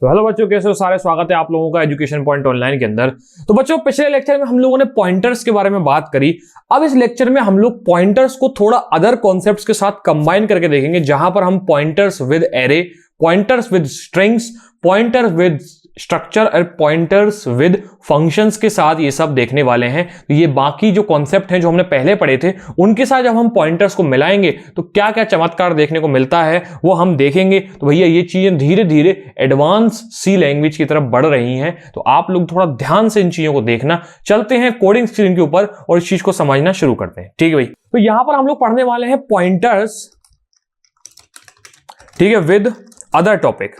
तो हेलो बच्चों, कैसे हो सारे। स्वागत है आप लोगों का एजुकेशन पॉइंट ऑनलाइन के अंदर। तो बच्चों, पिछले लेक्चर में हम लोगों ने पॉइंटर्स के बारे में बात करी। अब इस लेक्चर में हम लोग पॉइंटर्स को थोड़ा अदर कॉन्सेप्ट्स के साथ कंबाइन करके देखेंगे, जहां पर हम pointers with array, pointers with strings, pointers with structure और पॉइंटर्स विद फंक्शंस के साथ ये सब देखने वाले हैं। तो ये बाकी जो कॉन्सेप्ट हैं जो हमने पहले पढ़े थे, उनके साथ जब हम पॉइंटर्स को मिलाएंगे तो क्या क्या चमत्कार देखने को मिलता है वो हम देखेंगे। तो भैया ये चीजें धीरे धीरे एडवांस सी लैंग्वेज की तरफ बढ़ रही हैं, तो आप लोग थोड़ा ध्यान से इन चीजों को देखना। चलते हैं कोडिंग स्क्रीन के ऊपर और इस चीज को समझना शुरू करते हैं। ठीक है भाई, तो यहां पर हम लोग पढ़ने वाले हैं पॉइंटर्स, ठीक है, विद अदर टॉपिक।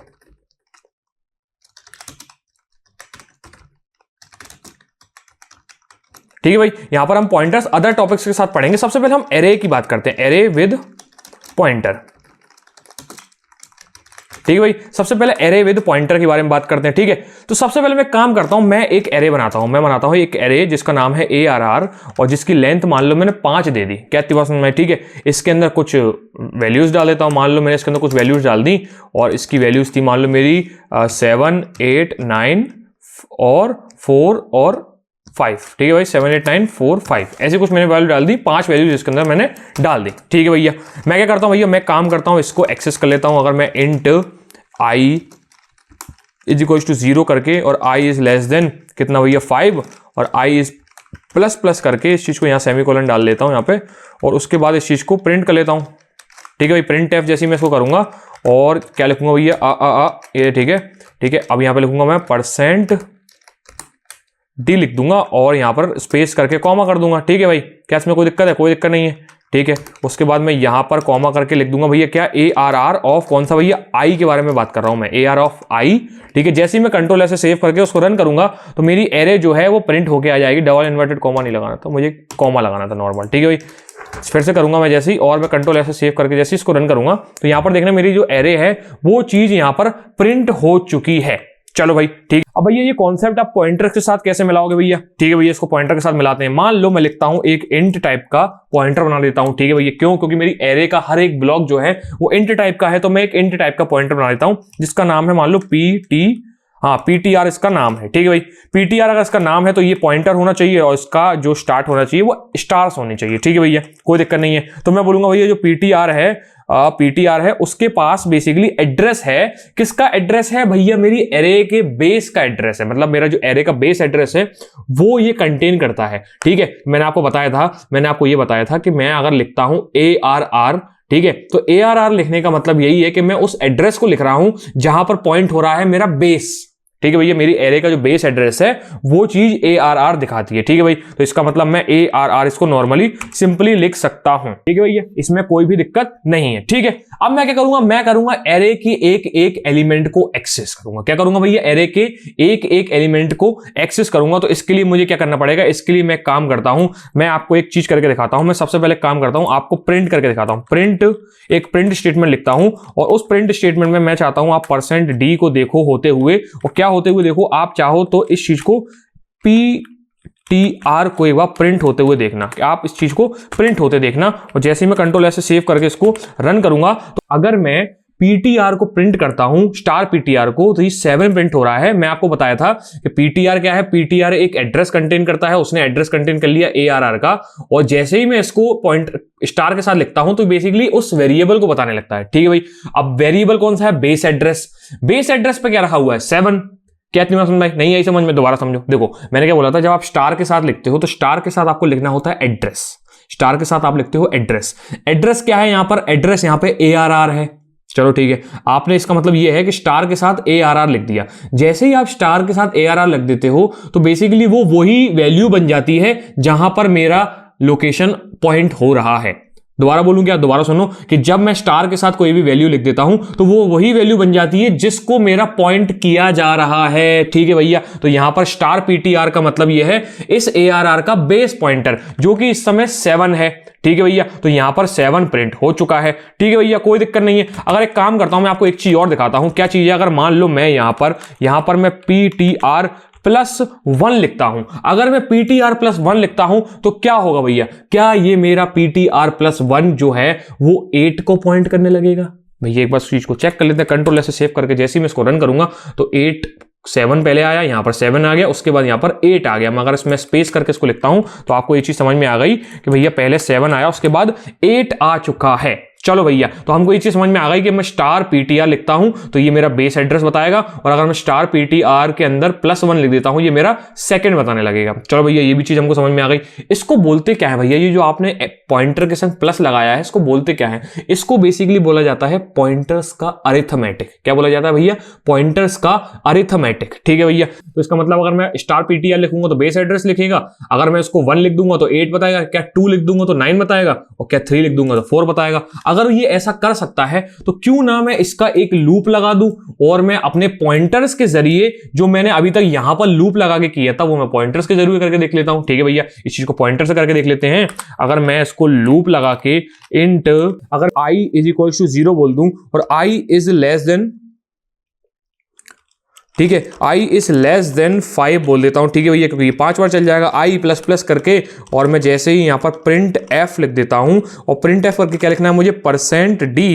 ठीक है भाई, यहां पर हम पॉइंटर्स अदर टॉपिक्स के साथ पढ़ेंगे। सबसे पहले हम एरे की बात करते हैं, एरे विद पॉइंटर। ठीक है भाई, सबसे पहले एरे विद पॉइंटर के बारे में बात करते हैं। ठीक है, तो सबसे पहले मैं काम करता हूं, मैं एक एरे बनाता हूं। मैं बनाता हूं एक एरे जिसका नाम है ARR और जिसकी लेंथ मान लो मैंने 5 दे दी। क्या इतनी बात समझ में? ठीक है, इसके अंदर कुछ वैल्यूज डाल देता हूं। मान लो मैंने इसके अंदर कुछ वैल्यूज डाल दी और इसकी वैल्यूज थी मान लो मेरी 7, 8, 9 और 4 और 5। ठीक है भाई, 7, 8, 9, 4, 5 ऐसे कुछ मैंने वैल्यू डाल दी, 5 वैल्यूज इसके अंदर मैंने डाल दी। ठीक है भैया, मैं क्या करता हूं भैया, मैं काम करता हूं, इसको एक्सेस कर लेता हूं। अगर मैं int i is equal to 0 करके और i इज लेस देन कितना भैया 5 और i इज प्लस प्लस करके इस चीज को यहाँ सेमीकोलन डाल लेता हूँ यहाँ पे, और उसके बाद इस चीज को प्रिंट कर लेता हूँ। ठीक है भाई, प्रिंट एफ जैसे मैं इसको करूंगा और क्या लिखूंगा भैया, ये ठीक है। ठीक है, अब यहाँ पे लिखूंगा मैं %d लिख दूंगा और यहाँ पर स्पेस करके कॉमा कर दूंगा। ठीक है भाई, क्या इसमें कोई दिक्कत है? कोई दिक्कत नहीं है। ठीक है, उसके बाद मैं यहाँ पर कॉमा करके लिख दूंगा भैया क्या, ARR ऑफ कौन सा भैया, i के बारे में बात कर रहा हूं मैं, AR ऑफ i। ठीक है, जैसे ही मैं कंट्रोल ऐसे सेव करके उसको रन करूंगा तो मेरी एरे जो है वो प्रिंट होके आ जाएगी। डबल इन्वर्टेड कॉमा नहीं लगाना था मुझे, कॉमा लगाना था नॉर्मल। ठीक है भाई, फिर से करूंगा मैं जैसे ही, और मैं कंट्रोल ऐसे सेव करके जैसे इसको रन करूंगा तो यहाँ पर देखना मेरी जो एरे है वो चीज यहाँ पर प्रिंट हो चुकी है। चलो भाई ठीक। अब भैया ये कॉन्सेप्ट आप पॉइंटर के साथ कैसे मिलाओगे भैया? ठीक है भैया, इसको पॉइंटर के साथ मिलाते हैं। मान लो मैं लिखता हूं एक इंट टाइप का पॉइंटर बना देता हूं। ठीक है भैया, क्यों? क्योंकि मेरी एरे का हर एक ब्लॉक जो है वो इंट टाइप का है, तो मैं एक इंट टाइप का पॉइंटर बना देता हूं जिसका नाम है मान लो PTR इसका नाम है। ठीक है भाई, PTR अगर इसका नाम है तो ये पॉइंटर होना चाहिए और इसका जो स्टार्ट होना चाहिए वो स्टार्स होनी चाहिए। ठीक है भैया, कोई दिक्कत नहीं है। तो मैं बोलूंगा भैया जो PTR है उसके पास बेसिकली एड्रेस है। किसका एड्रेस है भैया? मेरी एरे के बेस का एड्रेस है, मतलब मेरा जो एरे का बेस एड्रेस है वो ये कंटेन करता है। ठीक है, मैंने आपको ये बताया था कि मैं अगर लिखता हूं ARR, ठीक है, तो ARR लिखने का मतलब यही है कि मैं उस एड्रेस को लिख रहा हूं जहां पर पॉइंट हो रहा है मेरा बेस। ठीक है भैया, मेरी एरे का जो बेस एड्रेस है वो चीज ARR दिखाती है। ठीक है भाई, तो इसका मतलब मैं ARR इसको नॉर्मली सिंपली लिख सकता हूं। ठीक है भैया, इसमें कोई भी दिक्कत नहीं है। ठीक है, अब मैं क्या करूंगा, मैं करूंगा एरे की एक एक एलिमेंट को एक्सेस करूंगा। क्या करूंगा भैया? एरे के एक एक एलिमेंट को एक्सेस करूंगा। तो इसके लिए मुझे क्या करना पड़ेगा? इसके लिए मैं काम करता हूं, मैं आपको एक चीज करके दिखाता हूं। मैं सबसे पहले काम करता हूं, आपको प्रिंट करके दिखाता हूं। एक प्रिंट स्टेटमेंट लिखता हूं और उस प्रिंट स्टेटमेंट में मैं चाहता हूं आप %d को देखो होते हुए, और क्या होते हुए देखो, आप चाहो तो इस चीज को PTR को एक बार प्रिंट होते हुए देखना, कि आप इस चीज को प्रिंट होते देखना। और जैसे ही मैं कंट्रोल ऐसे सेव करके इसको रन करूंगा तो अगर मैं PTR को प्रिंट करता हूं, PTR को, तो ये 7 प्रिंट हो रहा है। मैं आपको बताया था कि PTR क्या है, PTR एक एड्रेस कंटेन करता है, उसने एड्रेस कंटेन कर लिया ARR का, और जैसे ही मैं इसको पॉइंट स्टार के साथ लिखता हूं तो बेसिकली उस वेरिएबल को बताने लगता है। ठीक है भाई, अब वेरिएबल कौन सा है? Base address. बेस एड्रेस पे क्या रखा हुआ है? 7। क्या इतनी बात समझ नहीं आई? समझ में दोबारा समझो। देखो मैंने क्या बोला था, जब आप स्टार के साथ लिखते हो तो स्टार के साथ आपको लिखना होता है एड्रेस। स्टार के साथ आप लिखते हो एड्रेस। एड्रेस क्या है? यहां पर एड्रेस यहाँ पे ARR है। चलो ठीक है, आपने इसका मतलब यह है कि स्टार के साथ ARR लिख दिया। जैसे ही आप स्टार के साथ ARR लिख देते हो तो बेसिकली वो वही वैल्यू बन जाती है जहां पर मेरा लोकेशन पॉइंट हो रहा है। दोबारा बोलूं क्या? दोबारा सुनो कि जब मैं स्टार के साथ कोई भी वैल्यू लिख देता हूं तो वो वही वैल्यू बन जाती है जिसको मेरा पॉइंट किया जा रहा है। ठीक है भैया, तो यहां पर PTR का मतलब यह है इस ARR का बेस पॉइंटर जो कि इस समय 7 है। ठीक है भैया, तो यहां पर 7 प्रिंट हो चुका है। ठीक है भैया, कोई दिक्कत नहीं है। अगर एक काम करता हूं, मैं आपको एक चीज और दिखाता हूं। क्या चीज है? अगर मान लो मैं यहां पर मैं PTR+1 लिखता हूं, अगर मैं PTR+1 लिखता हूं तो क्या होगा भैया? क्या ये मेरा PTR+1 जो है वो 8 को पॉइंट करने लगेगा? भैया एक बार चीज को चेक कर लेते हैं, कंट्रोल से सेव करके जैसे ही मैं इसको रन करूंगा तो 7 पहले आया, यहाँ पर 7 आ गया, उसके बाद यहाँ पर 8 आ गया। मगर इसमें स्पेस करके इसको लिखता हूं तो आपको ये चीज समझ में आ गई कि भैया पहले 7 आया, उसके बाद 8 आ चुका है। चलो भैया, तो हमको ये चीज समझ में आ गई कि मैं स्टार पीटीआर लिखता हूं तो ये मेरा बेस एड्रेस बताएगा, और अगर मैं स्टार पीटीआर के अंदर +1 लिख देता हूं ये मेरा सेकंड बताने लगेगा। चलो भैया, ये भी चीज हमको समझ में आ गई। इसको बोलते क्या है भैया, ये जो आपने पॉइंटर के संग प्लस लगाया है इसको बोलते क्या है? इसको बेसिकली बोला जाता है पॉइंटर्स का अरिथमेटिक। क्या बोला जाता है भैया? पॉइंटर्स का अरिथमेटिक। ठीक है भैया, तो इसका मतलब अगर मैं स्टार पीटीआर लिखूंगा तो बेस एड्रेस लिखेगा, अगर मैं इसको 1 लिख दूंगा तो 8 बताएगा, क्या 2 लिख दूंगा तो 9 बताएगा, और क्या 3 लिख दूंगा तो 4 बताएगा। अगर ये ऐसा कर सकता है तो क्यों ना मैं इसका एक लूप लगा दूं, और मैं अपने पॉइंटर्स के जरिए, जो मैंने अभी तक यहां पर लूप लगा के किया था वो मैं पॉइंटर्स के जरिए करके देख लेता हूं। ठीक है भैया, इस चीज को पॉइंटर से करके देख लेते हैं। अगर मैं इसको लूप लगा के इंट अगर i = 0 बोल दूं और i is less than, ठीक है, i is less than 5 बोल देता हूं। ठीक है भैया, क्योंकि ये 5 बार चल जाएगा i++ करके, और मैं जैसे ही यहां पर printf लिख देता हूं, और printf करके क्या लिखना है मुझे? %d।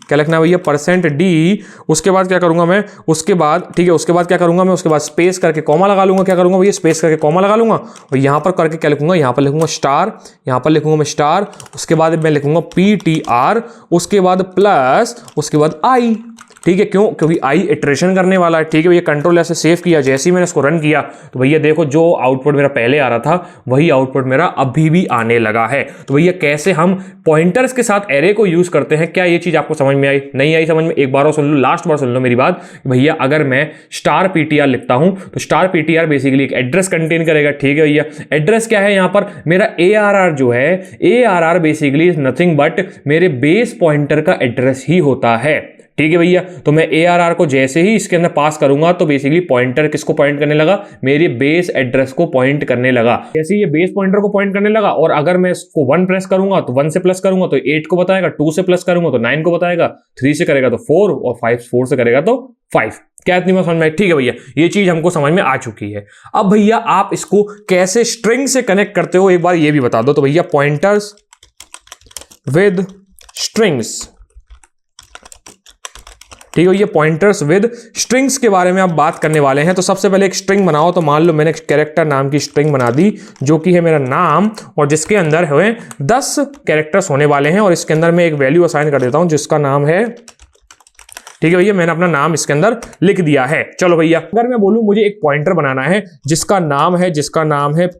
क्या लिखना है भैया? %d। उसके बाद क्या करूंगा मैं? उसके बाद, ठीक है, उसके बाद क्या करूंगा मैं? उसके बाद स्पेस करके कॉमा लगा लूंगा। क्या करूंगा भैया? स्पेस करके कॉमा लगा लूंगा, और यहां पर करके क्या लिखूंगा? यहां पर लिखूंगा स्टार, यहां पर लिखूंगा मैं स्टार, उसके बाद मैं लिखूंगा ptr, उसके बाद प्लस, उसके बाद i। ठीक है, क्यों? क्योंकि i इटरेशन करने वाला है। ठीक है भैया, कंट्रोल ऐसे सेव किया, जैसे ही मैंने इसको रन किया तो भैया देखो जो आउटपुट मेरा पहले आ रहा था वही आउटपुट मेरा अभी भी आने लगा है। तो भैया कैसे हम पॉइंटर्स के साथ एरे को यूज करते हैं, क्या ये चीज आपको समझ में आई? नहीं आई समझ में? एक बार और सुन लो, लास्ट बार सुन लो मेरी बात। भैया अगर मैं स्टार पीटीआर लिखता हूं तो स्टार पीटीआर बेसिकली एक एड्रेस कंटेन करेगा। ठीक है भैया, एड्रेस क्या है? यहां पर मेरा ARR जो है, ARR basically is nothing but मेरे बेस पॉइंटर का एड्रेस ही होता है। ठीक है भैया, तो मैं ARR को जैसे ही इसके अंदर पास करूंगा तो बेसिकली पॉइंटर किसको पॉइंट करने लगा? मेरे बेस एड्रेस को पॉइंट करने लगा। जैसे ये बेस पॉइंटर को पॉइंट करने लगा, और अगर मैं इसको 1 प्रेस करूंगा तो 1 से प्लस करूंगा तो 8 को बताएगा, 2 से प्लस करूंगा तो 9 को बताएगा, 3 से करेगा तो 4, और 4 से करेगा तो 5। क्या इतनी बात समझ में आई? ठीक है भैया, ये चीज हमको समझ में आ चुकी है। अब भैया आप इसको कैसे स्ट्रिंग से कनेक्ट करते हो एक बार ये भी बता दो। तो भैया पॉइंटर्स विद स्ट्रिंग्स, ठीक है, ये पॉइंटर्स विद स्ट्रिंग्स के बारे में आप बात करने वाले हैं। तो सबसे पहले एक स्ट्रिंग बनाओ। तो मान लो मैंने कैरेक्टर नाम की स्ट्रिंग बना दी जो कि है मेरा नाम, और जिसके अंदर हुए 10 कैरेक्टर्स होने वाले हैं, और इसके अंदर मैं एक वैल्यू असाइन कर देता हूं जिसका नाम है, ठीक है भैया, मैंने अपना नाम इसके अंदर लिख दिया है। चलो भैया, अगर मैं बोलूं मुझे एक पॉइंटर बनाना है जिसका नाम है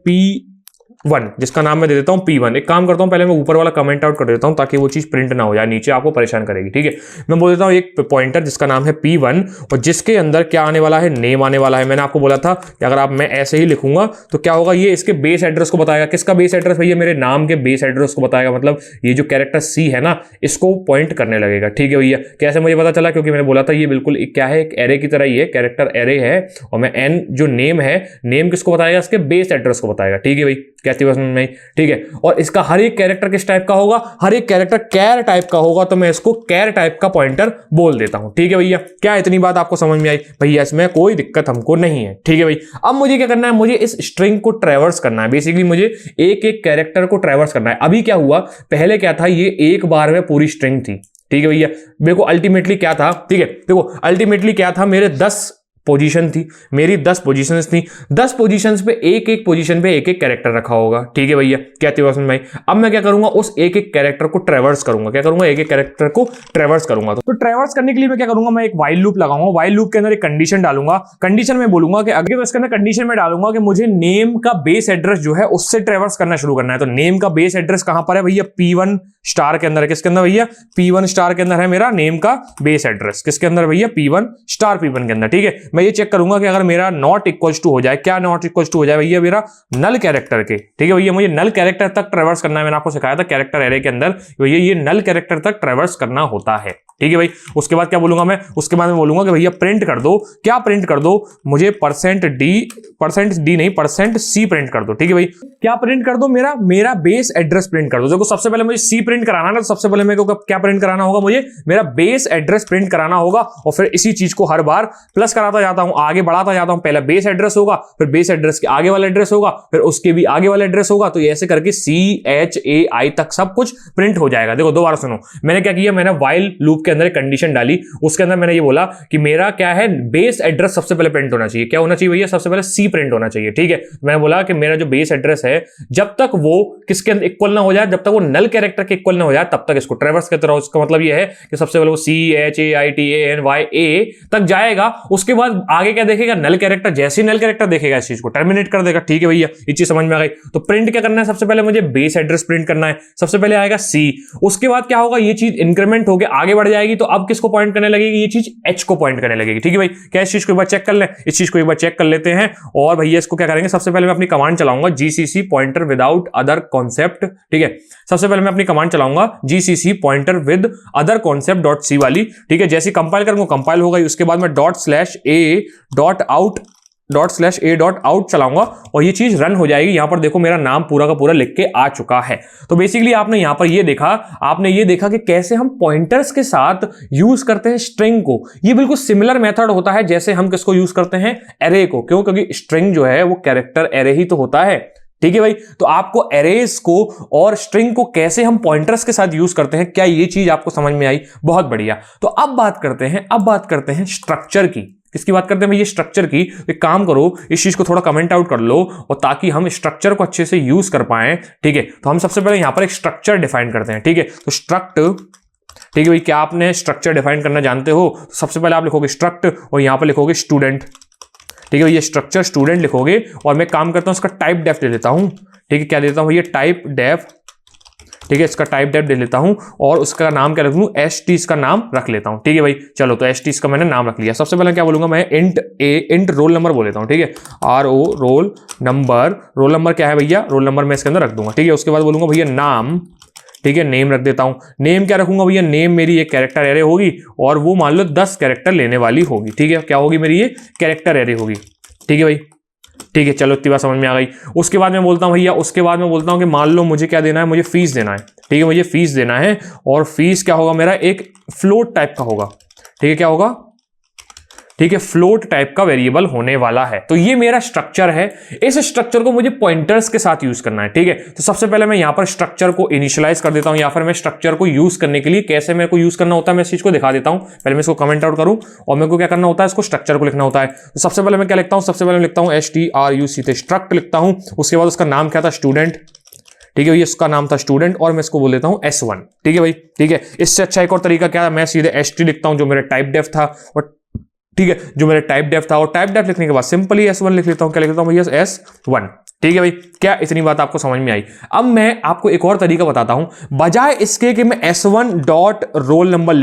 P1, जिसका नाम मैं दे देता हूं P1। एक काम करता हूं, पहले मैं ऊपर वाला कमेंट आउट कर देता हूं ताकि वो चीज प्रिंट ना हो जाए, नीचे आपको परेशान करेगी। ठीक है, मैं बोल देता हूं एक पॉइंटर जिसका नाम है P1, और जिसके अंदर क्या आने वाला है? नेम आने वाला है। मैंने आपको बोला था कि अगर मैं ऐसे ही लिखूंगा तो क्या होगा? ये इसके बेस एड्रेस को बताएगा। किसका बेस एड्रेस भैया? मेरे नाम के बेस एड्रेस को बताएगा। मतलब ये जो कैरेक्टर C है ना, इसको पॉइंट करने लगेगा। ठीक है भैया, कैसे मुझे पता चला? क्योंकि मैंने बोला था ये बिल्कुल क्या है? एक एरे की तरह ही है, कैरेक्टर एरे है, और मैं n जो नेम है, नेम किसको बताएगा? इसके बेस एड्रेस को बताएगा। ठीक है भाई, कहती बस में, ठीक है। और इसका हर एक कैरेक्टर किस टाइप का होगा? हर एक कैरेक्टर कैर टाइप का होगा, तो मैं इसको कैर टाइप का पॉइंटर बोल देता हूं। ठीक है भैया, क्या इतनी बात आपको समझ में आई? भैया इसमें कोई दिक्कत हमको नहीं है। ठीक है भाई, अब मुझे क्या करना है? मुझे इस स्ट्रिंग को ट्रैवर्स करना है। बेसिकली मुझे एक एक कैरेक्टर को ट्रैवर्स करना है। अभी क्या हुआ? पहले क्या था? ये एक बार में पूरी स्ट्रिंग थी। ठीक है भैया, मेरे को अल्टीमेटली क्या था? ठीक है, देखो अल्टीमेटली क्या था? मेरे 10 पोजीशन थी, मेरी 10 पोजीशंस थी। 10 पोजीशंस पे एक एक पोजीशन पे एक एक कैरेक्टर रखा होगा। ठीक है भैया, कहते हो भाई। अब मैं क्या करूंगा? उस एक एक कैरेक्टर को ट्रैवर्स करूंगा। क्या करूंगा? एक एक कैरेक्टर को ट्रैवर्स करूंगा। तो ट्रैवर्स करने के लिए मैं क्या करूंगा? मैं एक व्हाइल लूप लगाऊंगा। व्हाइल लूप के अंदर एक कंडीशन डालूंगा। कंडीशन में बोलूंगा कि अगर इसके अंदर कंडीशन में डालूंगा कि मुझे नेम का बेस एड्रेस जो है उससे ट्रैवर्स करना शुरू करना है। तो नेम का बेस एड्रेस कहां पर है भैया? P1 स्टार के अंदर है। किसके अंदर भैया? P1 स्टार के अंदर है मेरा नेम का बेस एड्रेस। किसके अंदर भैया? P1 स्टार P1 के अंदर। ठीक है, मैं ये चेक करूंगा कि अगर मेरा नॉट इक्वल टू हो जाए, क्या नॉट इक्वल टू हो जाए भैया? मेरा नल कैरेक्टर के। ठीक है भैया, मुझे नल कैरेक्टर तक ट्रैवर्स करना है। मैंने आपको सिखाया था कैरेक्टर एरे के अंदर भैया ये नल कैरेक्टर तक ट्रैवर्स करना होता है। ठीक है भाई, उसके बाद क्या बोलूंगा मैं? उसके बाद मैं बोलूंगा कि भैया प्रिंट कर दो। क्या प्रिंट कर दो? मुझे %d नहीं %c प्रिंट कर दो। ठीक है भाई, क्या प्रिंट कर दो? मेरा बेस एड्रेस प्रिंट कर दो। देखो सबसे पहले मुझे C प्रिंट कराना है, तो सबसे पहले मेरे को क्या प्रिंट कराना होगा? मुझे मेरा बेस एड्रेस प्रिंट कराना होगा, और फिर इसी चीज को हर बार प्लस कराता जाता हूं, आगे बढ़ाता जाता हूं। पहला बेस एड्रेस होगा, फिर बेस एड्रेस के आगे वाला एड्रेस होगा, फिर उसके भी आगे वाला एड्रेस होगा। तो ऐसे करके C H A I तक सब कुछ प्रिंट हो जाएगा। देखो दोबारा सुनो, मैंने क्या किया? मैंने व्हाइल लूप के उसके अंदर एक कंडीशन डाली, उसके अंदर मैंने ये बोला कि मेरा क्या है, बेस एड्रेस सबसे पहले प्रिंट होना चाहिए। क्या होना चाहिए भैया, सबसे पहले सी प्रिंट होना चाहिए। ठीक है, मैंने बोला कि मेरा जो बेस एड्रेस है जब तक वो किसके अंदर इक्वल ना हो जाए, जब तक वो नल कैरेक्टर के इक्वल ना हो जाए, तब तक इसको ट्रैवर्स कहते रहो। उसका मतलब ये है कि सबसे पहले वो CHAITANYA तक जाएगा, उसके बाद आगे क्या देखेगा, नल कैरेक्टर। जैसे ही नल कैरेक्टर देखेगा इस चीज को टर्मिनेट कर देगा। ठीक है भैया, ये चीज समझ में आ गई। तो प्रिंट क्या करना है, सबसे पहले मुझे बेस एड्रेस प्रिंट करना है। सबसे पहले आएगा C, उसके बाद क्या होगा, ये चीज इंक्रीमेंट होकर आगे बढ़ जाएगी, तो अब किसको पॉइंट करने लगेगी, ये चीज H को पॉइंट करने लगेगी। ठीक है भाई, क्या इस चीज को एक बार चेक कर ले, इस चीज को एक बार चेक कर लेते हैं। और भैया इसको क्या करेंगे, सबसे पहले मैं अपनी कमांड चलाऊंगा GCC pointer without other concept. ठीक है, सबसे पहले मैं अपनी कमांड चलाऊंगा GCC pointer with other concept dot C वाली। ठीक है, जैसे कंपाइल करूंगा कंपाइल होगा, उसके बाद मैं ./a.out चलाऊंगा और ये चीज रन हो जाएगी। यहां पर देखो मेरा नाम पूरा का पूरा लिख के आ चुका है। तो बेसिकली आपने यहां पर ये देखा कि कैसे हम पॉइंटर्स के साथ यूज करते हैं स्ट्रिंग को। ये बिल्कुल सिमिलर मेथड होता है जैसे हम किसको यूज करते हैं, एरे को। क्यों, क्योंकि स्ट्रिंग जो है वो कैरेक्टर एरे ही तो होता है। ठीक है भाई, तो आपको एरेज को और स्ट्रिंग को कैसे हम पॉइंटर्स के साथ यूज करते हैं, क्या ये चीज आपको समझ में आई? बहुत बढ़िया। तो अब बात करते हैं स्ट्रक्चर की। किसकी बात करते हैं भैया, स्ट्रक्चर की। एक काम करो, इस चीज को थोड़ा कमेंट आउट कर लो, और ताकि हम स्ट्रक्चर को अच्छे से यूज कर पाए। ठीक है, तो हम सबसे पहले यहां पर एक स्ट्रक्चर डिफाइन करते हैं। ठीक है, तो स्ट्रक्ट, ठीक है भाई, क्या आपने स्ट्रक्चर डिफाइन करना जानते हो? तो सबसे पहले आप लिखोगे स्ट्रक्ट और यहां पर लिखोगे स्टूडेंट। ठीक है, ये स्ट्रक्चर स्टूडेंट लिखोगे और मैं काम करता हूं इसका टाइप डेफ ले लेता हूं। ठीक है, क्या देता हूं, ये टाइप डेफ। ठीक है, इसका टाइप डेफ दे लेता हूं और उसका नाम क्या रख लूं, ST इसका नाम रख लेता हूं। ठीक है भाई, चलो तो ST इसका मैंने नाम रख लिया। सबसे पहले क्या बोलूंगा मैं, इंट रोल नंबर बोल लेता हूं। ठीक है, RO रोल नंबर क्या है भैया, रोल नंबर मैं इसके अंदर रख दूंगा। ठीक है, उसके बाद बोलूंगा भैया नाम। ठीक है, नेम रख देता हूं। नेम क्या रखूंगा भैया, नेम मेरी एक कैरेक्टर एरे होगी और वो मान लो 10 कैरेक्टर लेने वाली होगी। ठीक है, क्या होगी मेरी, ये कैरेक्टर एरे होगी। ठीक है भाई, ठीक है, चलो इतनी बात समझ में आ गई। उसके बाद मैं बोलता हूं भैया, कि मान लो मुझे क्या देना है, मुझे फीस देना है। ठीक है, मुझे फीस देना है और फीस क्या होगा मेरा, एक फ्लोट टाइप का होगा। ठीक है, क्या होगा, ठीक है, फ्लोट टाइप का वेरिएबल होने वाला है। तो ये मेरा स्ट्रक्चर है। इस स्ट्रक्चर को मुझे पॉइंटर्स के साथ यूज करना है। ठीक है, तो सबसे पहले मैं यहां पर स्ट्रक्चर को इनिशियलाइज कर देता हूं, या फिर मैं स्ट्रक्चर को यूज करने के लिए कैसे मेरे को यूज करना होता है मैं इस चीज को दिखा देता हूं। पहले मैं इसको कमेंट आउट करूं और मेरे को क्या करना होता है, इसको स्ट्रक्चर को लिखना होता है। तो सबसे पहले मैं क्या लिखता हूं, सबसे पहले मैं लिखता हूं STRUC, स्ट्रक्ट लिखता हूं। उसके बाद उसका नाम क्या था, स्टूडेंट। ठीक है, ये इसका नाम था स्टूडेंट और मैं इसको बोल देता हूं S1। ठीक है भाई, ठीक है, इससे अच्छा एक और तरीका क्या है, मैं सीधे ST लिखता हूं जो मेरा टाइप डेफ था, और ठीक है, जो मेरा टाइप डेफ था, और टाइप डेफ लिखने के बाद सिंपली S1 लिख लेता हूं। क्या लिख लेता हूं भैया, S1। ठीक है भाई, क्या इतनी बात आपको समझ में आई? अब मैं आपको एक और तरीका बताता हूं। बजाय इसके कि मैं S1 डॉट रोल नंबर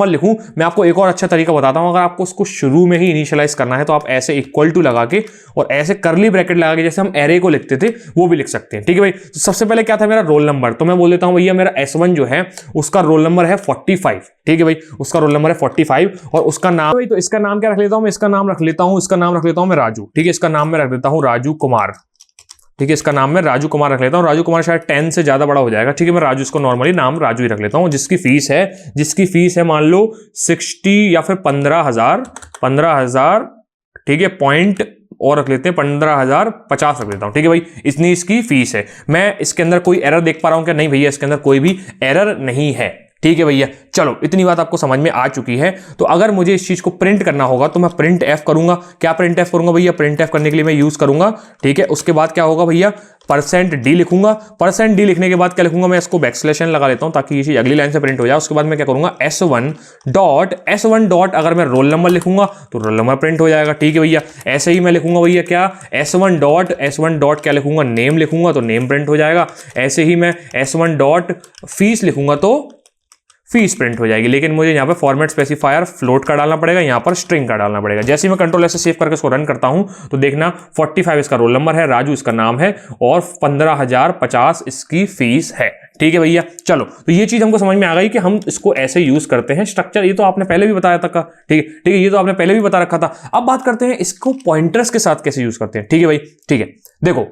लिखूं, मैं आपको एक और अच्छा तरीका बताता हूं। अगर आपको उसको शुरू में ही इनिशियलाइज करना है तो आप ऐसे इक्वल टू लगा के और ऐसे करली ब्रैकेट लगा के जैसे हम एरे को लिखते थे वो भी लिख सकते हैं। ठीक है भाई, तो सबसे पहले क्या था मेरा रोल नंबर, तो मैं बोल देता हूं भैया मेरा S1 जो है उसका रोल नंबर है 45। ठीक है भाई, उसका रोल नंबर है 45 और उसका नाम भाई, तो इसका नाम क्या रख लेता हूं मैं, इसका नाम रख लेता हूं मैं राजू। ठीक है, इसका नाम मैं रख देता हूं राजू कुमार। ठीक है, इसका नाम मैं राजू कुमार रख लेता हूं। राजू कुमार शायद 10 से ज्यादा बड़ा हो जाएगा। ठीक है, मैं राजू इसको नॉर्मली नाम राजू ही रख लेता हूं। जिसकी फीस है मान लो 60 या फिर 15,000। ठीक है, पॉइंट और रख लेते हैं 15,050 रख लेता हूं। ठीक है भाई, इतनी इसकी फीस है। मैं इसके अंदर कोई एरर देख पा रहा हूं क्या? नहीं भैया, इसके अंदर कोई भी एरर नहीं है। ठीक है भैया, चलो इतनी बात आपको समझ में आ चुकी है। तो अगर मुझे इस चीज को प्रिंट करना होगा तो मैं प्रिंट एफ करूंगा। क्या प्रिंट एफ करूंगा भैया? प्रिंट एफ करने के लिए मैं यूज करूंगा, ठीक है, उसके बाद क्या होगा भैया, %d लिखूंगा। %d लिखने के बाद क्या लिखूंगा मैं, इसको बैकस्लैश n लगा लेता हूं ताकि ये चीज अगली लाइन से प्रिंट हो जाए। उसके बाद मैं क्या करूंगा, S1 डॉट अगर मैं रोल नंबर लिखूंगा तो रोल नंबर प्रिंट हो जाएगा। ठीक है भैया, ऐसे ही मैं लिखूंगा भैया क्या, S1 डॉट क्या लिखूंगा, नेम लिखूंगा तो नेम प्रिंट हो जाएगा। ऐसे ही मैं S1 डॉट फीस लिखूंगा तो फीस प्रिंट हो जाएगी। लेकिन मुझे यहाँ पे फॉर्मेट स्पेसिफायर फ्लोट का डालना पड़ेगा, यहाँ पर स्ट्रिंग का डालना पड़ेगा। जैसे ही मैं कंट्रोल ऐसे सेव करके इसको रन करता हूं तो देखना 45 इसका रोल नंबर है, राजू इसका नाम है और 15,050 इसकी फीस है। ठीक है भैया, चलो तो ये चीज हमको समझ में आ गई कि हम इसको ऐसे यूज करते हैं। स्ट्रक्चर ये तो आपने पहले भी बताया था, ठीक है, ये तो आपने पहले भी बता रखा था। अब बात करते हैं इसको पॉइंटर्स के साथ कैसे यूज करते हैं। ठीक है भाई, ठीक है, देखो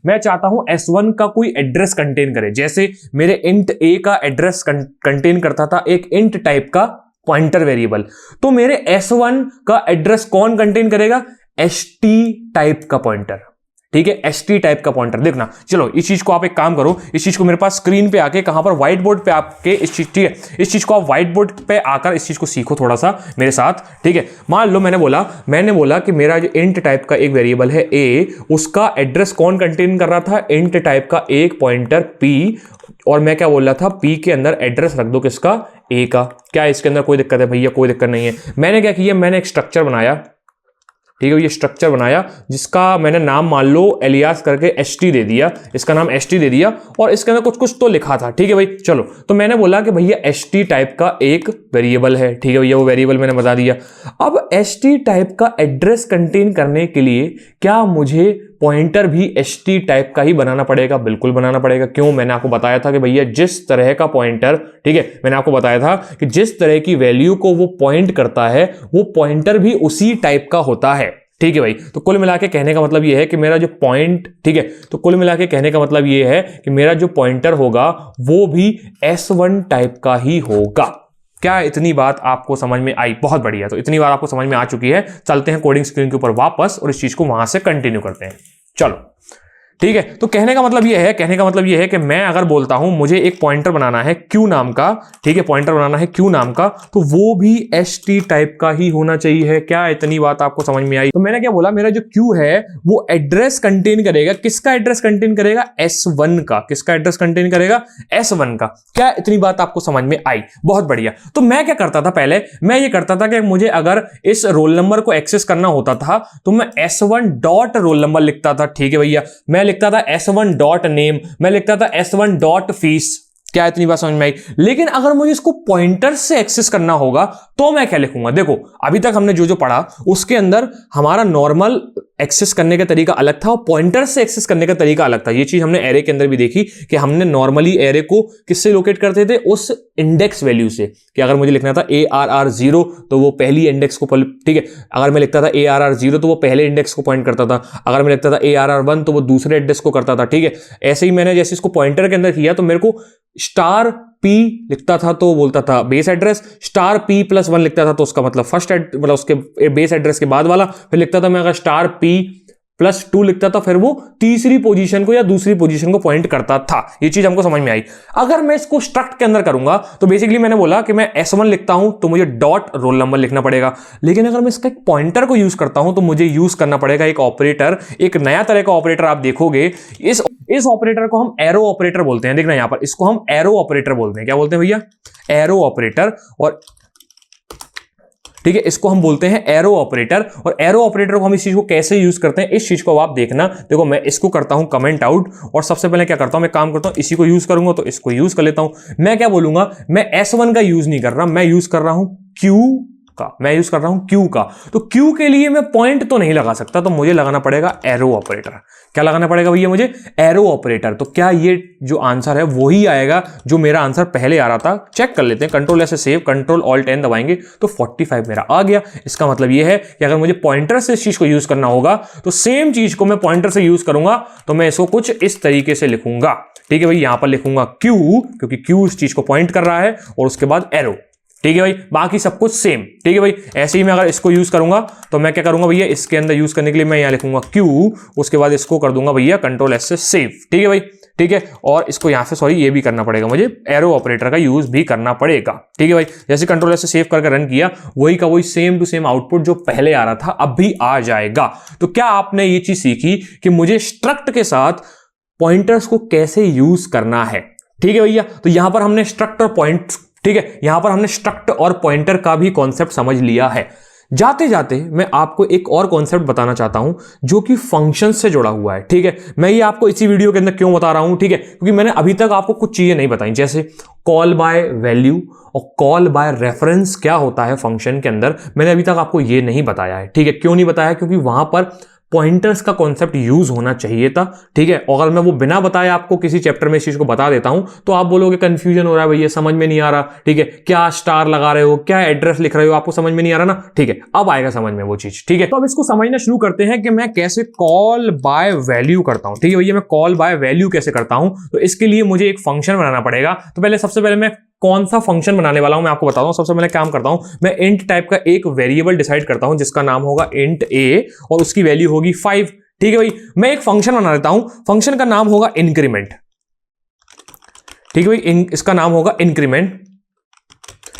मैं चाहता हूं S1 का कोई एड्रेस कंटेन करे, जैसे मेरे इंट a का एड्रेस कंटेन करता था एक इंट टाइप का पॉइंटर वेरिएबल, तो मेरे S1 का एड्रेस कौन कंटेन करेगा, ST टाइप का पॉइंटर। ठीक है, st टाइप का पॉइंटर। देखना, चलो इस चीज को आप एक काम करो, इस चीज को मेरे पास स्क्रीन पे आके कहां पर व्हाइट बोर्ड पे आपके इस चीज, ठीक है, इस चीज को आप व्हाइट बोर्ड पे आकर इस चीज को सीखो थोड़ा सा मेरे साथ, ठीक है। मान लो मैंने बोला कि मेरा जो इंट टाइप का एक वेरिएबल है a, उसका एड्रेस कौन कंटेन कर रहा था, इंट टाइप का एक पॉइंटर p, और मैं क्या बोल रहा था, p के अंदर एड्रेस रख दो किसका, a का। क्या इसके अंदर कोई दिक्कत है भैया? कोई दिक्कत नहीं है। मैंने क्या किया, मैंने एक स्ट्रक्चर बनाया, ठीक है, ये स्ट्रक्चर बनाया जिसका मैंने नाम मान लो एलियास करके st दे दिया, इसका नाम st दे दिया, और इसके अंदर कुछ कुछ तो लिखा था, ठीक है भाई। चलो, तो मैंने बोला कि भैया st टाइप का एक वेरिएबल है, ठीक है भैया, वो वेरिएबल मैंने बता दिया। अब st टाइप का एड्रेस कंटेन करने के लिए क्या मुझे पॉइंटर भी st टाइप का ही बनाना पड़ेगा? बिल्कुल बनाना पड़ेगा। क्यों? मैंने आपको बताया था कि भैया जिस तरह का पॉइंटर, ठीक है, मैंने आपको बताया था कि जिस तरह की वैल्यू को वो पॉइंट करता है वो पॉइंटर भी उसी टाइप का होता है, ठीक है भाई। तो कुल मिला के कहने का मतलब ये है कि मेरा जो पॉइंट, ठीक है, तो कुल मिला के कहने का मतलब ये है कि मेरा जो पॉइंटर होगा वो भी S1 टाइप का ही होगा। क्या इतनी बात आपको समझ में आई? बहुत बढ़िया। तो इतनी बात आपको समझ में आ चुकी है। चलते हैं कोडिंग स्क्रीन के ऊपर वापस और इस चीज को वहां से कंटिन्यू करते हैं। चलो, ठीक है। तो कहने का मतलब ये है कि मैं अगर बोलता हूं मुझे एक पॉइंटर बनाना है q नाम का, ठीक है, पॉइंटर बनाना है q नाम का, तो वो भी st टाइप का ही होना चाहिए। क्या इतनी बात आपको समझ में आई? तो मैंने क्या बोला, मेरा जो q है वो एड्रेस कंटेन करेगा, किसका एड्रेस कंटेन करेगा? S1 का। किसका एड्रेस कंटेन करेगा? S1 का। क्या इतनी बात आपको समझ में आई? बहुत बढ़िया। तो मैं क्या करता था, पहले मैं ये करता था कि मुझे अगर इस रोल नंबर को एक्सेस करना होता था तो मैं S1 डॉट रोल नंबर लिखता था, ठीक है भैया। मैं लिखता था S1 डॉट नेम, मैं लिखता था S1 डॉट फीस। क्या इतनी बात समझ में आई? लेकिन अगर मुझे इसको पॉइंटर से एक्सेस करना होगा तो मैं क्या लिखूंगा? देखो, अभी तक हमने जो जो पढ़ा उसके अंदर हमारा नॉर्मल एक्सेस करने का तरीका अलग था और पॉइंटर से एक्सेस करने का तरीका अलग था। ये चीज हमने एरे के अंदर भी देखी कि हमने नॉर्मली एरे को किससे लोकेट करते थे? उस इंडेक्स वैल्यू से, कि अगर मुझे लिखना था ARR0 तो वो पहली इंडेक्स को, ठीक है, अगर मैं लिखता था ARR0 तो वो पहले इंडेक्स को पॉइंट करता था, अगर मैं लिखता था ARR1 तो वो दूसरे इंडेक्स को करता था, ठीक है। ऐसे ही मैंने जैसे इसको पॉइंटर के अंदर किया तो मेरे को स्टार P लिखता था तो बोलता था बेस एड्रेस, स्टार P+1 लिखता था तो उसका मतलब फर्स्ट मतलब उसके बेस एड्रेस के बाद वाला, फिर लिखता था मैं अगर स्टार P+2 लिखता था फिर वो तीसरी पोजीशन को या दूसरी पोजीशन को पॉइंट करता था। ये चीज हमको समझ में आई। अगर मैं इसको स्ट्रक्ट के अंदर करूंगा तो बेसिकली मैंने बोला कि मैं S1 लिखता हूं तो मुझे डॉट रोल नंबर लिखना पड़ेगा, लेकिन अगर मैं इसका एक पॉइंटर को यूज करता हूं तो मुझे यूज करना पड़ेगा एक ऑपरेटर, एक नया तरह का ऑपरेटर। आप देखोगे इस ऑपरेटर को हम एरो ऑपरेटर बोलते हैं। देखना यहां पर, इसको हम एरो ऑपरेटर बोलते हैं। क्या बोलते हैं भैया? Arrow operator. और ठीक है, इसको हम बोलते हैं एरो ऑपरेटर। और एरो ऑपरेटर को हम इस चीज को कैसे यूज करते हैं इस चीज को आप देखना। देखो, मैं इसको करता हूं कमेंट आउट और सबसे पहले क्या करता हूं, मैं काम करता हूं इसी को यूज करूंगा तो इसको यूज कर लेता हूं। मैं क्या बोलूंगा, मैं S1 का यूज नहीं कर रहा, मैं यूज कर रहा हूं Q का, मैं यूज कर रहा हूं Q का। तो Q के लिए मैं पॉइंट तो नहीं लगा सकता, तो मुझे लगाना पड़ेगा एरो ऑपरेटर। क्या लगाना पड़ेगा भैया मुझे? Arrow operator. तो क्या ये जो आंसर है वही आएगा जो मेरा आंसर पहले आ रहा था? चेक कर लेते हैं। कंट्रोल ऐसे सेव, कंट्रोल ऑल्ट एन दबाएंगे तो 45 मेरा आ गया। इसका मतलब ये है कि अगर मुझे पॉइंटर से इस चीज को यूज करना होगा तो सेम चीज को मैं पॉइंटर से यूज करूंगा, तो मैं इसको कुछ इस तरीके से लिखूंगा, ठीक है भाई। यहां पर लिखूंगा Q क्योंकि Q इस चीज को पॉइंट कर रहा है और उसके बाद एरो, ठीक है भाई। बाकी सब कुछ सेम, ठीक है भाई। ऐसे ही मैं अगर इसको यूज करूंगा तो मैं क्या करूंगा भैया, इसके अंदर यूज करने के लिए मैं यहां लिखूंगा Q, उसके बाद इसको कर दूंगा भैया कंट्रोल S से सेव, ठीक है भाई, ठीक है। और इसको यहां से सॉरी ये भी करना पड़ेगा, मुझे एरो ऑपरेटर का यूज भी करना पड़ेगा, ठीक है भाई। जैसे कंट्रोल S से सेव करके रन किया, वही का वही सेम टू सेम आउटपुट जो पहले आ रहा था अब भी आ जाएगा। तो क्या आपने ये चीज सीखी कि मुझे स्ट्रक्ट के साथ पॉइंटर्स को कैसे यूज करना है, ठीक है भैया। तो यहां पर हमने स्ट्रक्ट और पॉइंट, ठीक है, यहां पर हमने स्ट्रक्ट और पॉइंटर का भी कॉन्सेप्ट समझ लिया है। जाते जाते मैं आपको एक और कॉन्सेप्ट बताना चाहता हूं जो कि फंक्शन से जुड़ा हुआ है, ठीक है। मैं ये आपको इसी वीडियो के अंदर क्यों बता रहा हूं, ठीक है, क्योंकि मैंने अभी तक आपको कुछ चीजें नहीं बताई, जैसे कॉल बाय वैल्यू और कॉल बाय रेफरेंस क्या होता है फंक्शन के अंदर, मैंने अभी तक आपको ये नहीं बताया है, ठीक है। क्यों नहीं बताया? क्योंकि वहां पर पॉइंटर्स का कॉन्सेप्ट यूज होना चाहिए था, ठीक है। और अगर मैं वो बिना बताए आपको किसी चैप्टर में इस चीज को बता देता हूं तो आप बोलोगे कंफ्यूजन हो रहा है भैया, समझ में नहीं आ रहा, ठीक है, क्या स्टार लगा रहे हो, क्या एड्रेस लिख रहे हो, आपको समझ में नहीं आ रहा ना, ठीक है। अब आएगा समझ में वो चीज, ठीक है। तो अब इसको समझना शुरू करते हैं कि मैं कैसे कॉल बाय वैल्यू करता हूं, ठीक है भैया। मैं कॉल बाय वैल्यू कैसे करता हूं, तो इसके लिए मुझे एक फंक्शन बनाना पड़ेगा। तो सबसे पहले मैं कौन सा फंक्शन बनाने वाला हूं मैं आपको बताता हूं। सबसे पहले काम करता हूं, मैं इंट टाइप का एक वेरिएबल डिसाइड करता हूं जिसका नाम होगा इंट a और उसकी वैल्यू होगी 5, ठीक है भाई, मैं एक फंक्शन बना देता हूं, फंक्शन का नाम होगा इंक्रीमेंट। ठीक है भाई, इसका नाम होगा इंक्रीमेंट।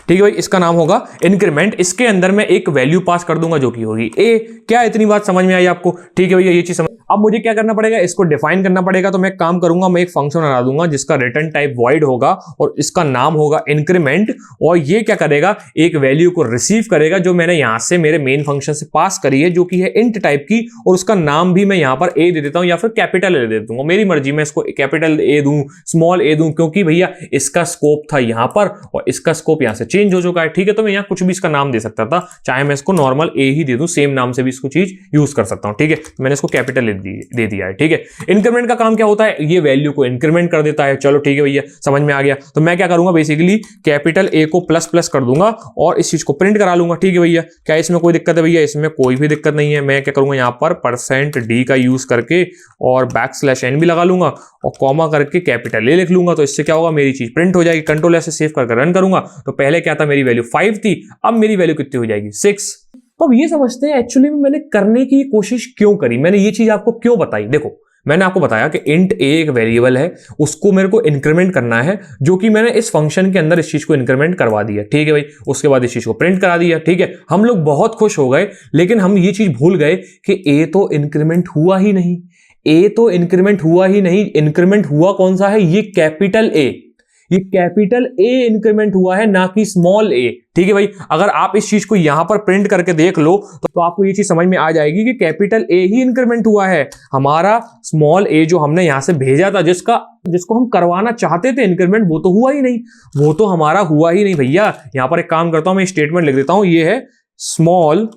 ठीक है भाई, इसका नाम होगा इंक्रीमेंट। इसके अंदर मैं एक वैल्यू पास कर दूंगा जो कि होगी ए। क्या इतनी बात समझ में आई आपको? ठीक है भैया, ये चीज समझ। अब मुझे क्या करना पड़ेगा, इसको डिफाइन करना पड़ेगा। तो मैं एक काम करूंगा, मैं एक फंक्शन बना दूंगा जिसका रिटर्न टाइप वॉइड होगा और इसका नाम होगा इंक्रीमेंट। और ये क्या करेगा, एक वैल्यू को रिसीव करेगा जो मैंने यहां से मेरे मेन फंक्शन से पास करी है, जो कि है इंट टाइप की। और उसका नाम भी मैं यहां पर ए दे देता हूं या फिर कैपिटल ए दे दूंगा, मेरी मर्जी। मैं इसको कैपिटल ए दूं, स्मॉल ए दूं, क्योंकि भैया इसका स्कोप था यहां पर और इसका स्कोप यहां से चेंज हो चुका है। ठीक है, तो मैं यहां कुछ भी इसका नाम दे सकता था, चाहे मैं इसको नॉर्मल ए ही दे दूं, सेम नाम से भी इसको चीज यूज कर सकता हूं। ठीक है, मैंने इसको कैपिटल दे दिया है। ठीक है, इंक्रीमेंट का काम क्या होता है, ये वैल्यू को इंक्रीमेंट कर देता है। चलो ठीक है भैया, समझ में आ गया। तो मैं क्या करूंगा, बेसिकली कैपिटल ए को प्लस प्लस कर दूंगा और इस चीज को प्रिंट करा लूंगा। ठीक है भैया, क्या इसमें कोई दिक्कत है भैया? इसमें कोई भी दिक्कत नहीं है। मैं क्या करूंगा, यहां पर %d का यूज करके और \n भी लगा लूंगा और कॉमा करके कैपिटल ए लिख लूंगा। तो इससे क्या होगा, मेरी चीज प्रिंट हो जाएगी। कंट्रोल ऐसे सेव करके रन करूंगा तो पहले क्या था, मेरी वैल्यू 5 थी, अब मेरी वैल्यू कितनी हो जाएगी, 6। तो अब ये समझते हैं एक्चुअली में मैंने करने की कोशिश क्यों करी, मैंने ये चीज आपको क्यों बताई। देखो, मैंने आपको बताया कि इंट ए एक वेरिएबल है, उसको मेरे को इंक्रीमेंट करना है, जो कि मैंने इस फंक्शन के अंदर इस चीज को इंक्रीमेंट करवा दिया। ठीक है भाई, उसके बाद इस चीज को प्रिंट करा दिया। ठीक है, हम लोग बहुत खुश हो गए, लेकिन हम ये चीज भूल गए कि ए तो इंक्रीमेंट हुआ ही नहीं। ए तो इंक्रीमेंट हुआ ही नहीं। इंक्रीमेंट हुआ कौन सा है, ये कैपिटल ए। ये कैपिटल ए इंक्रीमेंट हुआ है, ना कि स्मॉल ए। ठीक है भाई, अगर आप इस चीज को यहां पर प्रिंट करके देख लो तो आपको ये चीज समझ में आ जाएगी कि कैपिटल ए ही इंक्रीमेंट हुआ है। हमारा स्मॉल ए जो हमने यहां से भेजा था, जिसको हम करवाना चाहते थे इंक्रीमेंट, वो तो हुआ ही नहीं। वो तो हमारा हुआ ही नहीं भैया। यहां पर एक काम करता हूं, मैं स्टेटमेंट लिख देता हूं, ये है स्मॉल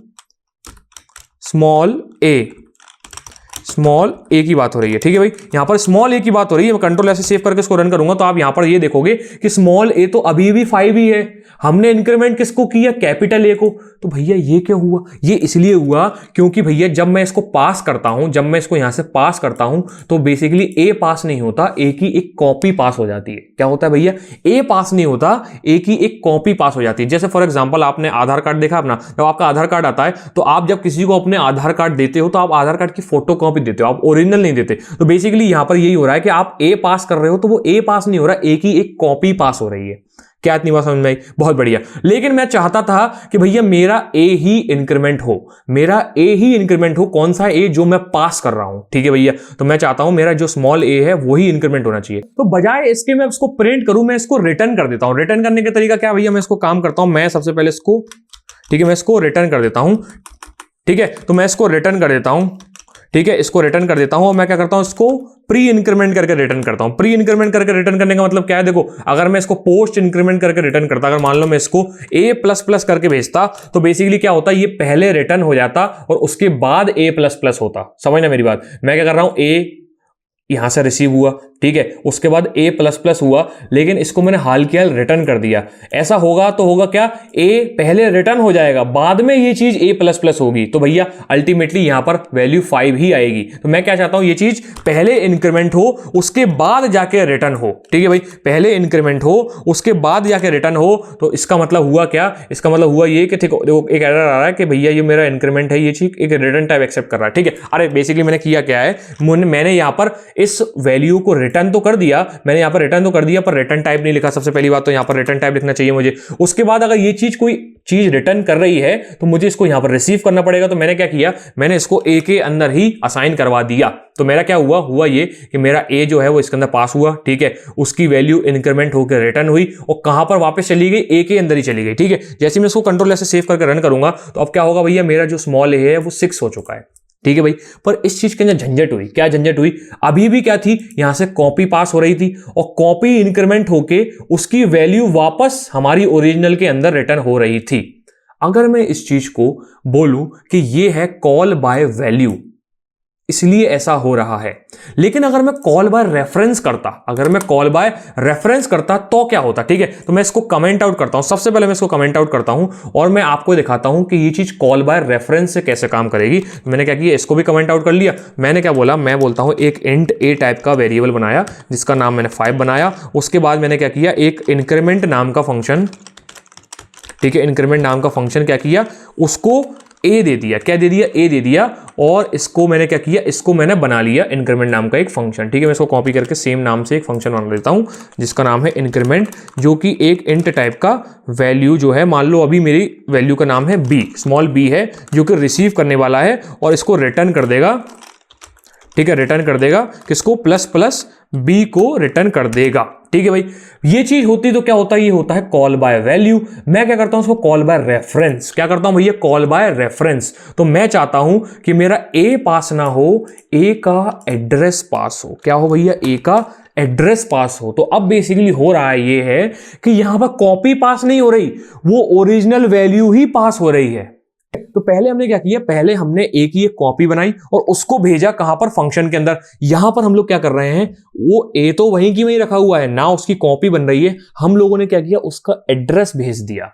ए की बात हो रही है। ठीक है भाई, यहां पर स्मॉल ए की बात हो रही है। मैं कंट्रोल ऐसे सेव करके इसको रन करूंगा तो आप यहां पर ये देखोगे कि स्मॉल ए तो अभी भी 5 ही है। हमने इंक्रीमेंट किसको किया, कैपिटल ए को। तो भैया ये क्यों हुआ, ये इसलिए हुआ क्योंकि भैया जब मैं इसको पास करता हूं, जब मैं इसको यहां से पास करता हूं तो बेसिकली ए पास नहीं होता, ए की एक कॉपी पास हो जाती है। क्या होता है भैया, ए पास नहीं होता, ए की एक कॉपी पास हो जाती है। जैसे फॉर एग्जांपल आपने आधार कार्ड देखा अपना, जब आपका आधार कार्ड आता है तो आप जब किसी को अपने आधार कार्ड देते हो तो आप आधार कार्ड की फोटो कॉपी देते हो, आप ओरिजिनल नहीं देते। तो बेसिकली यहां पर यही हो रहा है कि आप ए पास कर रहे हो तो वो ए पास नहीं हो रहा, ए की एक कॉपी पास हो रही है। क्या इतनी बात समझ में आई? बहुत बढ़िया। लेकिन मैं चाहता था कि भैया मेरा ए ही इंक्रीमेंट हो, मेरा ए ही इंक्रीमेंट हो। कौन सा ए, जो मैं पास कर रहा हूं। ठीक है भैया, तो मैं चाहता हूं मेरा जो स्मॉल ए है वो ही इंक्रीमेंट होना चाहिए। तो बजाय इसके मैं इसको प्रिंट करूं, मैं इसको रिटर्न कर देता हूं। रिटर्न करने का तरीका क्या भैया, मैं इसको काम करता हूं, मैं सबसे पहले इसको, ठीक है, मैं इसको रिटर्न कर देता हूं। ठीक है, तो मैं इसको रिटर्न कर देता हूं। ठीक है, इसको रिटर्न कर देता हूं और मैं क्या करता हूं, इसको प्री इंक्रीमेंट करके रिटर्न करता हूं। प्री इंक्रीमेंट करके रिटर्न करने का मतलब क्या है, देखो, अगर मैं इसको पोस्ट इंक्रीमेंट करके रिटर्न करता, अगर मान लो मैं इसको ए प्लस प्लस करके भेजता तो बेसिकली क्या होता, ये पहले रिटर्न हो जाता और उसके बाद ए प्लस प्लस होता। समझना मेरी बात। मैं क्या कर रहा हूं, ए यहां से रिसीव हुआ, ठीक है, उसके बाद ए प्लस प्लस हुआ, लेकिन इसको मैंने हाल किया रिटर्न कर दिया। ऐसा होगा तो होगा क्या, ए पहले रिटर्न हो जाएगा, बाद में ये चीज ए प्लस प्लस होगी। तो भैया अल्टीमेटली यहां पर वैल्यू 5 ही आएगी। तो मैं क्या चाहता हूं, ये चीज पहले इंक्रीमेंट हो उसके बाद जाके रिटर्न हो। ठीक है भाई, पहले इंक्रीमेंट हो उसके बाद जाके रिटर्न हो। तो इसका मतलब हुआ क्या, इसका मतलब हुआ ये कि ठीक, देखो एक एरर आ रहा है कि भैया ये मेरा इंक्रीमेंट है, ये चीज एक रिटर्न टाइप एक्सेप्ट कर रहा है। ठीक है, अरे बेसिकली मैंने किया क्या है, मैंने यहां पर इस वैल्यू को रिटर्न तो कर दिया, मैंने यहां पर रिटर्न तो कर दिया पर रिटर्न टाइप नहीं लिखा। सबसे पहली बात तो यहां पर रिटर्न टाइप लिखना चाहिए मुझे। उसके बाद अगर ये चीज कोई चीज रिटर्न कर रही है तो मुझे इसको यहां पर रिसीव करना पड़ेगा। तो मैंने क्या किया, मैंने इसको ए के अंदर ही असाइन करवा दिया। तो मेरा क्या हुआ ये कि मेरा ए जो है वो इसके अंदर पास हुआ। ठीक है, उसकी वैल्यू इंक्रीमेंट होकर रिटर्न हुई और कहां पर वापस चली गई, ए के अंदर ही चली गई। ठीक है, जैसे मैं इसको कंट्रोल से सेव करके रन करूंगा तो अब क्या होगा भैया, मेरा जो स्मॉल ए है वो 6 हो चुका है। ठीक है भाई, पर इस चीज के अंदर झंझट हुई। क्या झंझट हुई, अभी भी क्या थी, यहां से कॉपी पास हो रही थी और कॉपी इंक्रीमेंट होके उसकी वैल्यू वापस हमारी ओरिजिनल के अंदर रिटर्न हो रही थी। अगर मैं इस चीज को बोलूं कि ये है कॉल बाय वैल्यू, इसलिए ऐसा हो रहा है। लेकिन अगर मैं कॉल बाय रेफरेंस करता, अगर मैं कॉल बाय रेफरेंस करता तो क्या होता। ठीक है, तो मैं इसको कमेंट आउट करता हूं। सबसे पहले मैं इसको कमेंट आउट करता हूं और मैं आपको दिखाता हूं कि ये चीज कॉल बाय रेफरेंस से कैसे काम करेगी। तो मैंने क्या किया, इसको भी कमेंट आउट कर लिया। मैंने क्या बोला, मैं बोलता हूं एक इंट ए टाइप का वेरिएबल बनाया जिसका नाम मैंने 5 बनाया। उसके बाद मैंने क्या किया, एक इंक्रीमेंट नाम का फंक्शन, ठीक है, इंक्रीमेंट नाम का फंक्शन क्या किया, उसको ए दे दिया। क्या दे दिया, ए दे दिया। और इसको मैंने क्या किया, इसको मैंने बना लिया इंक्रीमेंट नाम का एक फंक्शन। ठीक है, मैं इसको कॉपी करके सेम नाम से एक फंक्शन बना लेता हूं जिसका नाम है इंक्रीमेंट, जो कि एक इंट टाइप का वैल्यू जो है, मान लो अभी मेरी वैल्यू का नाम है बी, स्मॉल बी है, जो कि रिसीव करने वाला है और इसको रिटर्न कर देगा। ठीक है, रिटर्न कर देगा किसको, प्लस प्लस बी को रिटर्न कर देगा। ठीक है भाई, ये चीज होती तो क्या होता है, ये होता है कॉल बाय वैल्यू। मैं क्या करता हूं, उसको कॉल बाय रेफरेंस। क्या करता हूं भैया, कॉल बाय रेफरेंस। तो मैं चाहता हूं कि मेरा ए पास ना हो, ए का एड्रेस पास हो। क्या हो भैया, ए का एड्रेस पास हो। तो अब बेसिकली हो रहा है ये है कि यहां पर कॉपी पास नहीं हो रही, वो ओरिजिनल वैल्यू ही पास हो रही है। तो पहले हमने क्या किया, पहले हमने ए की एक कॉपी बनाई और उसको भेजा कहां पर, फंक्शन के अंदर। यहां पर हम लोग क्या कर रहे हैं, वो ए तो वहीं की वहीं रखा हुआ है ना, उसकी कॉपी बन रही है। हम लोगों ने क्या किया, उसका एड्रेस भेज दिया।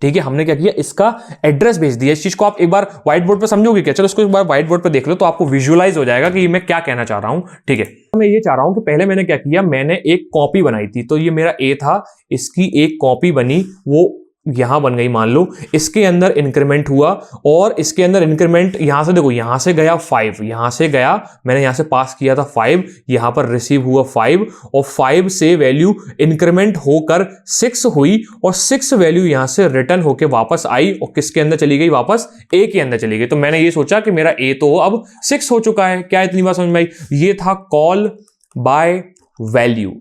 ठीक है, हमने क्या किया, इसका एड्रेस भेज दिया। इस चीज को आप एक बार व्हाइट बोर्ड पर समझोगे क्या, चलो इसको एक बार व्हाइट बोर्ड पर देख लो तो आपको विजुअलाइज हो जाएगा कि मैं क्या कहना चाह रहा हूं। ठीक है, मैं ये चाह रहा हूं कि पहले मैंने क्या किया, मैंने एक कॉपी बनाई थी। तो ये मेरा ए था, इसकी एक कॉपी बनी, वो यहां बन गई मान लो। इसके अंदर इंक्रीमेंट हुआ और इसके अंदर इंक्रीमेंट यहां से देखो, यहां से गया 5, यहां से गया, मैंने यहां से पास किया था 5, यहां पर रिसीव हुआ 5 और 5 से वैल्यू इंक्रीमेंट होकर 6 हुई और 6 वैल्यू यहां से रिटर्न होकर वापस आई और किसके अंदर चली गई, वापस ए के अंदर चली गई। तो मैंने ये सोचा कि मेरा ए तो अब 6 हो चुका है। क्या इतनी बात समझ में आई, ये था कॉल बाय वैल्यू।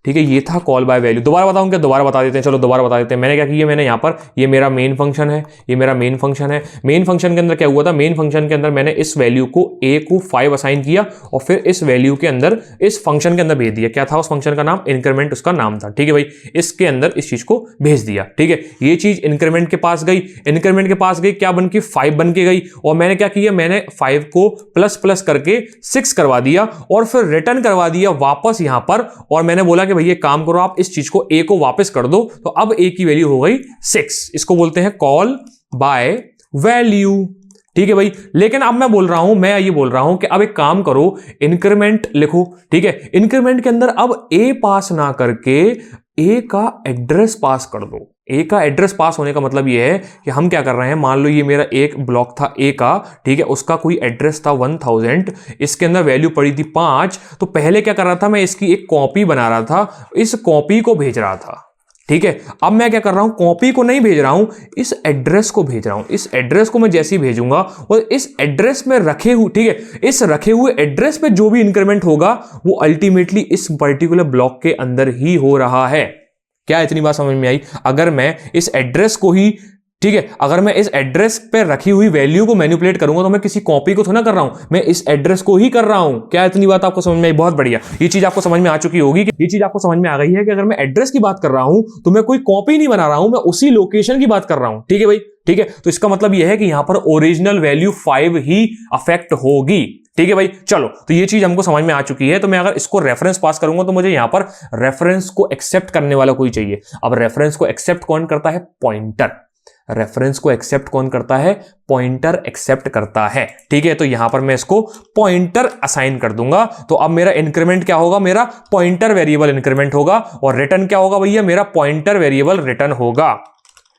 ठीक है, ये था कॉल बाय वैल्यू। दोबारा बताऊं क्या, दोबारा बता देते हैं, चलो दोबारा बता देते हैं। मैंने क्या किया, मैंने यहां पर, ये मेरा मेन फंक्शन है, ये मेरा मेन फंक्शन है। मेन फंक्शन के अंदर क्या हुआ था, मेन फंक्शन के अंदर मैंने इस वैल्यू को ए को 5 असाइन किया और फिर इस वैल्यू के अंदर इस फंक्शन के अंदर भेज दिया। क्या था उस फंक्शन का नाम, इंक्रीमेंट उसका नाम था। ठीक है भाई, इसके अंदर इस चीज को भेज दिया। ठीक है, ये चीज इंक्रीमेंट के पास गई, इंक्रीमेंट के पास गई, क्या बन के 5 बन के गई और मैंने क्या किया, मैंने 5 को प्लस प्लस करके 6 करवा दिया और फिर रिटर्न करवा दिया वापस यहां पर। और मैंने बोला कि भैया काम करो, आप इस चीज को ए को वापस कर दो। तो अब ए की वैल्यू हो गई 6। इसको बोलते हैं कॉल बाय वैल्यू। ठीक है भाई, लेकिन अब मैं बोल रहा हूं, मैं ये बोल रहा हूं कि अब एक काम करो, इंक्रीमेंट लिखो। ठीक है, इंक्रीमेंट के अंदर अब ए पास ना करके ए का एड्रेस पास कर दो। ए का एड्रेस पास होने का मतलब ये है कि हम क्या कर रहे हैं, मान लो ये मेरा एक ब्लॉक था ए का, ठीक है, उसका कोई एड्रेस था 1000, इसके अंदर वैल्यू पड़ी थी 5। तो पहले क्या कर रहा था, मैं इसकी एक कॉपी बना रहा था, इस कॉपी को भेज रहा था। ठीक है, अब मैं क्या कर रहा हूं, कॉपी को नहीं भेज रहा हूं, इस एड्रेस को भेज रहा हूं। इस एड्रेस को मैं जैसे ही भेजूंगा और इस एड्रेस में रखे हुए, ठीक है, इस रखे हुए एड्रेस पे जो भी इंक्रीमेंट होगा वो अल्टीमेटली इस पर्टिकुलर ब्लॉक के अंदर ही हो रहा है। क्या इतनी बात समझ में आई? अगर मैं इस एड्रेस को ही, ठीक है, अगर मैं इस एड्रेस पे रखी हुई वैल्यू को मैनिपुलेट करूंगा तो मैं किसी कॉपी को थोड़ा कर रहा हूं, मैं इस एड्रेस को ही कर रहा हूं। क्या इतनी बात आपको समझ में आई? बहुत बढ़िया, ये चीज आपको समझ में आ चुकी होगी। ये चीज आपको समझ में आ गई है कि अगर मैं एड्रेस की बात कर रहा हूं तो मैं कोई कॉपी नहीं बना रहा हूं, मैं उसी लोकेशन की बात कर रहा हूं। ठीक है भाई, ठीक है, तो इसका मतलब यह है कि यहां पर ओरिजिनल वैल्यू 5 ही अफेक्ट होगी। ठीक है भाई, चलो, तो ये चीज हमको समझ में आ चुकी है। तो मैं अगर इसको रेफरेंस पास करूंगा तो मुझे यहां पर रेफरेंस को एक्सेप्ट करने वाला कोई चाहिए। अब रेफरेंस को एक्सेप्ट कौन करता है? पॉइंटर। रेफरेंस को एक्सेप्ट कौन करता है? पॉइंटर एक्सेप्ट करता है। ठीक है, तो यहां पर मैं इसको पॉइंटर असाइन कर दूंगा। तो अब मेरा इंक्रीमेंट क्या होगा? मेरा पॉइंटर वेरिएबल इंक्रीमेंट होगा और रिटर्न क्या होगा भैया? मेरा पॉइंटर वेरिएबल रिटर्न होगा।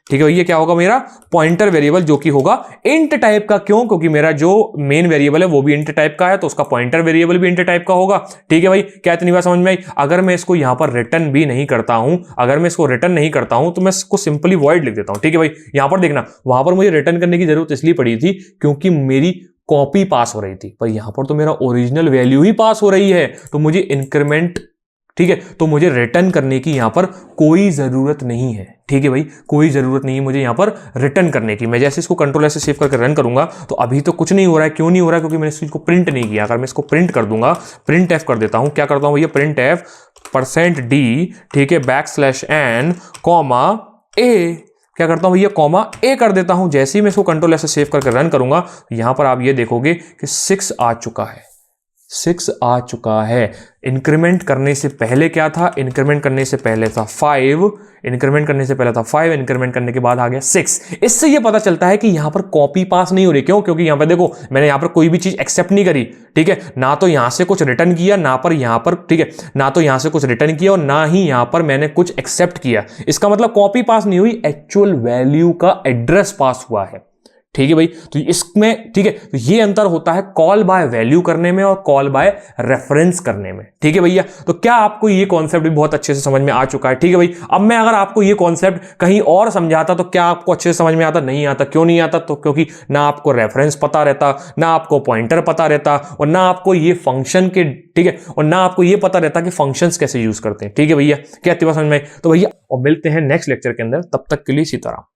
ठीक है, ये क्या होगा? मेरा पॉइंटर वेरिएबल, जो कि होगा इंट टाइप का। क्यों? क्योंकि मेरा जो मेन वेरिएबल है वो भी इंट टाइप का है, तो उसका पॉइंटर वेरिएबल भी इंट टाइप का होगा। ठीक है भाई, क्या इतनी बात समझ में आई? अगर मैं इसको यहां पर रिटर्न भी नहीं करता हूं, अगर मैं इसको रिटर्न नहीं करता हूं तो मैं इसको सिंपली वॉइड लिख देता हूं। ठीक है भाई, यहां पर देखना, वहां पर मुझे रिटर्न करने की जरूरत इसलिए पड़ी थी क्योंकि मेरी कॉपी पास हो रही थी, पर यहां पर तो मेरा ओरिजिनल वैल्यू ही पास हो रही है, तो मुझे इंक्रीमेंट, ठीक है, तो मुझे रिटर्न करने की यहां पर कोई जरूरत नहीं है। ठीक है भाई, कोई जरूरत नहीं है मुझे यहां पर रिटर्न करने की। मैं जैसे इसको कंट्रोल से सेव करके रन करूंगा तो अभी तो कुछ नहीं हो रहा है। क्यों नहीं हो रहा है? क्योंकि मैंने इस चीज को प्रिंट नहीं किया। अगर मैं इसको प्रिंट कर दूंगा, प्रिंट एफ कर देता हूं, क्या करता हूं भैया? प्रिंट एफ %d, ठीक है, \n, a, क्या करता हूं भैया? कॉमा ए कर देता हूं। जैसे ही मैं इसको कंट्रोल से सेव करके रन करूंगा यहां पर आप ये देखोगे कि 6 आ चुका है। 6 आ चुका है। इंक्रीमेंट करने से पहले क्या था? इंक्रीमेंट करने से पहले था 5, इंक्रीमेंट करने से पहले था 5, इंक्रीमेंट करने के बाद आ गया 6। इससे ये पता चलता है कि यहां पर कॉपी पास नहीं हो रही। क्यों? क्योंकि यहां पर देखो, मैंने यहां पर कोई भी चीज एक्सेप्ट नहीं करी। ठीक है, ना तो यहां से कुछ रिटर्न किया, ना पर यहां पर, ठीक है, ना तो यहां से कुछ रिटर्न किया और ना ही यहां पर मैंने कुछ एक्सेप्ट किया। इसका मतलब कॉपी पास नहीं हुई, एक्चुअल वैल्यू का एड्रेस पास हुआ है। ठीक है भाई। तो इसमें ठीक है, तो ये अंतर होता है कॉल बाय वैल्यू करने में और कॉल बाय रेफरेंस करने में। ठीक है भैया, तो क्या आपको ये कॉन्सेप्ट भी बहुत अच्छे से समझ में आ चुका है? ठीक है भाई, अब मैं अगर आपको ये कॉन्सेप्ट कहीं और समझाता तो क्या आपको अच्छे से समझ में आता? नहीं आता। क्यों नहीं आता? तो क्योंकि ना आपको रेफरेंस पता रहता, ना आपको पॉइंटर पता रहता, और ना आपको ये फंक्शन के, ठीक है, और ना आपको ये पता रहता कि फंक्शंस कैसे यूज करते हैं। ठीक है भैया, क्या इतनी बात समझ में? तो भैया और मिलते हैं नेक्स्ट लेक्चर के अंदर, तब तक के लिए सीताराम।